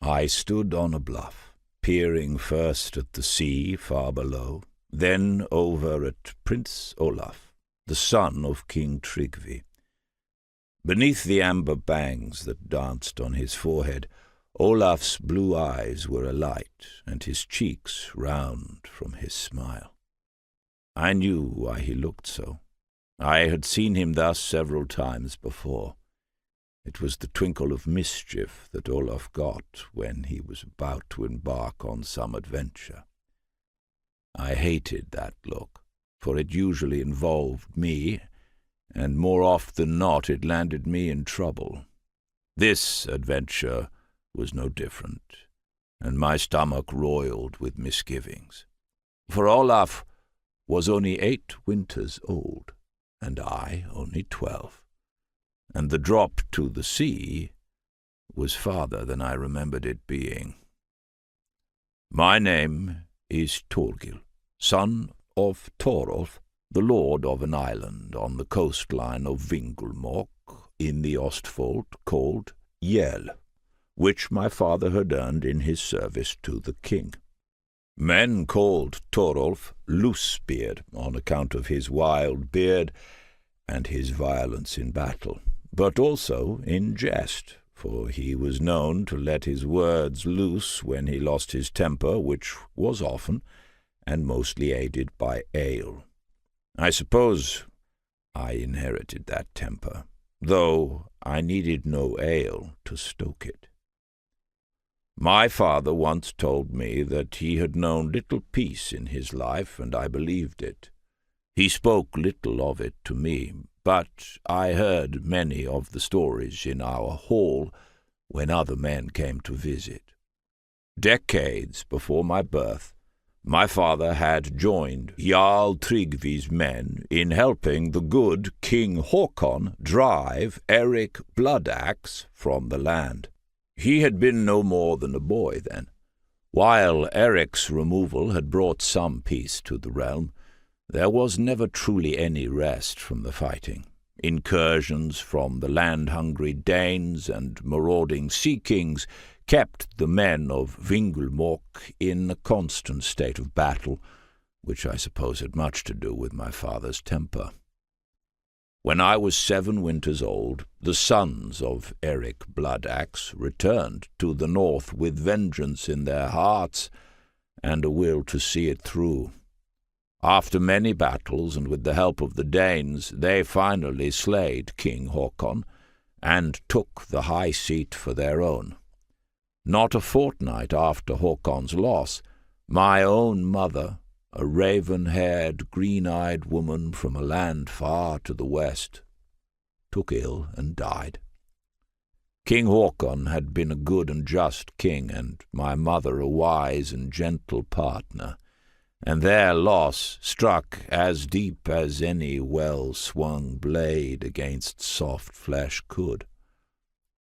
I stood on a bluff, peering first at the sea far below, then over at Prince Olaf, the son of King Trygvi. Beneath the amber bangs that danced on his forehead, Olaf's blue eyes were alight, and his cheeks round from his smile. I knew why he looked so. I had seen him thus several times before. It was the twinkle of mischief that Olaf got when he was about to embark on some adventure. I hated that look, for it usually involved me, and more often than not it landed me in trouble. This adventure was no different, and my stomach roiled with misgivings. For Olaf was only 8 winters old, and I only 12. And the drop to the sea was farther than I remembered it being. My name is Thorgil, son of Thorolf, the lord of an island on the coastline of Vingulmork in the Ostfold called Jarl, which my father had earned in his service to the king. Men called Thorolf Loosebeard on account of his wild beard and his violence in battle, but also in jest, for he was known to let his words loose when he lost his temper, which was often, and mostly aided by ale. I suppose I inherited that temper, though I needed no ale to stoke it. My father once told me that he had known little peace in his life, and I believed it. He spoke little of it to me, but I heard many of the stories in our hall when other men came to visit. Decades before my birth, my father had joined Jarl Trygvi's men in helping the good King Hakon drive Erik Bloodaxe from the land. He had been no more than a boy then. While Erik's removal had brought some peace to the realm, there was never truly any rest from the fighting. Incursions from the land-hungry Danes and marauding sea kings kept the men of Vingulmork in a constant state of battle, which I suppose had much to do with my father's temper. When I was 7 winters old, the sons of Erik Bloodaxe returned to the north with vengeance in their hearts and a will to see it through. After many battles, and with the help of the Danes, they finally slayed King Hakon, and took the high seat for their own. Not a fortnight after Hakon's loss, my own mother, a raven-haired, green-eyed woman from a land far to the west, took ill and died. King Hakon had been a good and just king, and my mother a wise and gentle partner, and their loss struck as deep as any well-swung blade against soft flesh could.